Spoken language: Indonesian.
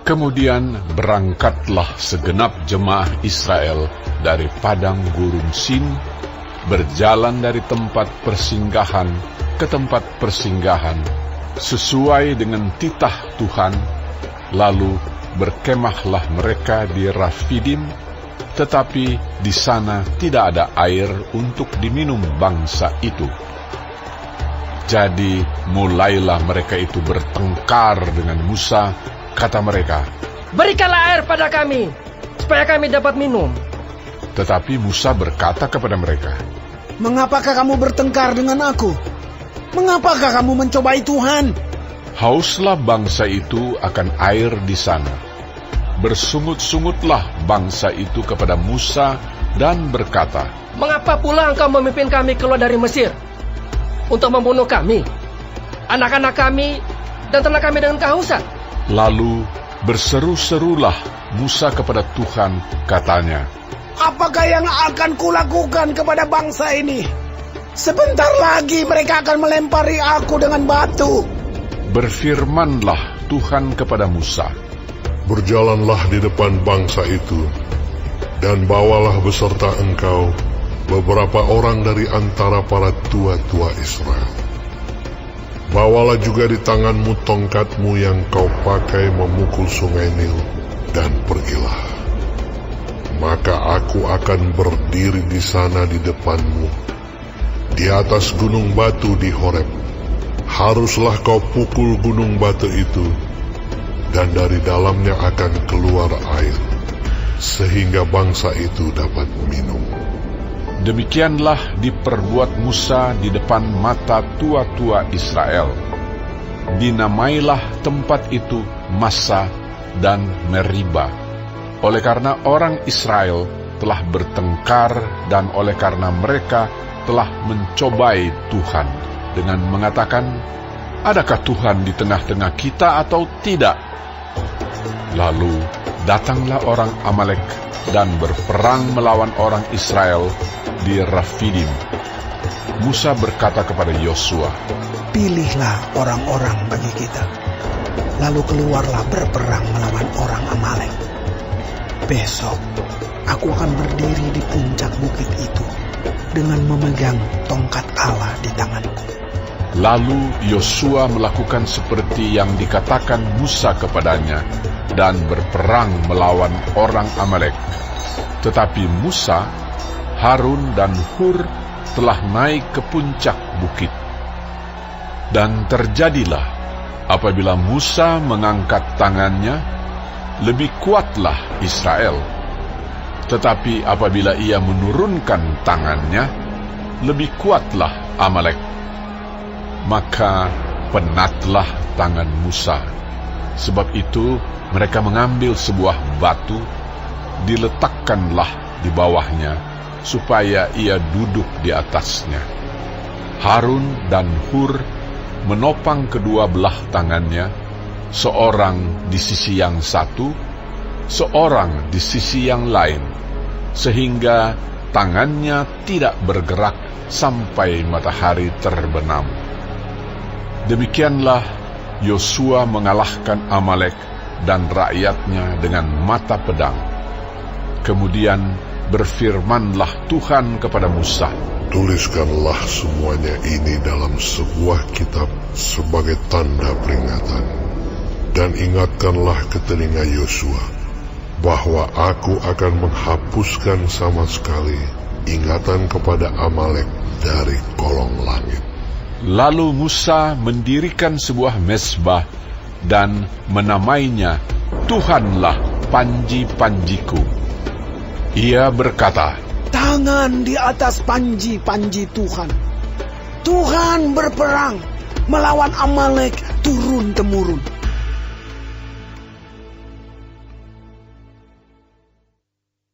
Kemudian berangkatlah segenap jemaah Israel dari padang gurun Sin, berjalan dari tempat persinggahan ke tempat persinggahan, sesuai dengan titah Tuhan, lalu berkemahlah mereka di Rafidim, tetapi di sana tidak ada air untuk diminum bangsa itu. Jadi mulailah mereka itu bertengkar dengan Musa. Kata mereka, "Berikanlah air pada kami, supaya kami dapat minum." Tetapi Musa berkata kepada mereka, "Mengapakah kamu bertengkar dengan aku? Mengapakah kamu mencobai Tuhan?" Hauslah bangsa itu akan air di sana. Bersungut-sungutlah bangsa itu kepada Musa dan berkata, "Mengapa pula engkau memimpin kami keluar dari Mesir untuk membunuh kami, anak-anak kami, dan ternak kami dengan kehausan?" Lalu berseru-serulah Musa kepada Tuhan, katanya, "Apakah yang akan kulakukan kepada bangsa ini? Sebentar lagi mereka akan melempari aku dengan batu." Berfirmanlah Tuhan kepada Musa, "Berjalanlah di depan bangsa itu, dan bawalah beserta engkau beberapa orang dari antara para tua-tua Israel. Bawalah juga di tanganmu tongkatmu yang kau pakai memukul sungai Nil, dan pergilah. Maka aku akan berdiri di sana di depanmu, di atas gunung batu di Horeb. Haruslah kau pukul gunung batu itu, dan dari dalamnya akan keluar air, sehingga bangsa itu dapat minum." Demikianlah diperbuat Musa di depan mata tua-tua Israel. Dinamailah tempat itu Massa dan Meriba, oleh karena orang Israel telah bertengkar dan oleh karena mereka telah mencobai Tuhan dengan mengatakan, "Adakah Tuhan di tengah-tengah kita atau tidak?" Lalu datanglah orang Amalek dan berperang melawan orang Israel di Rafidim. Musa berkata kepada Yosua, "Pilihlah orang-orang bagi kita, lalu keluarlah berperang melawan orang Amalek. Besok aku akan berdiri di puncak bukit itu dengan memegang tongkat Allah di tanganku." Lalu Yosua melakukan seperti yang dikatakan Musa kepadanya dan berperang melawan orang Amalek. Tetapi Musa, Harun dan Hur telah naik ke puncak bukit. Dan terjadilah, apabila Musa mengangkat tangannya, lebih kuatlah Israel. Tetapi apabila ia menurunkan tangannya, lebih kuatlah Amalek. Maka penatlah tangan Musa. Sebab itu mereka mengambil sebuah batu, diletakkanlah di bawahnya, supaya ia duduk di atasnya. Harun dan Hur menopang kedua belah tangannya, seorang di sisi yang satu, seorang di sisi yang lain, sehingga tangannya tidak bergerak sampai matahari terbenam. Demikianlah Yosua mengalahkan Amalek dan rakyatnya dengan mata pedang. Kemudian berfirmanlah Tuhan kepada Musa, "Tuliskanlah semuanya ini dalam sebuah kitab sebagai tanda peringatan, dan ingatkanlah ke telinga Yosua bahwa aku akan menghapuskan sama sekali ingatan kepada Amalek dari kolong langit." Lalu Musa mendirikan sebuah mezbah dan menamainya Tuhanlah panji-panjiku. Ia berkata, "Tangan di atas panji-panji Tuhan. Tuhan berperang melawan Amalek turun-temurun.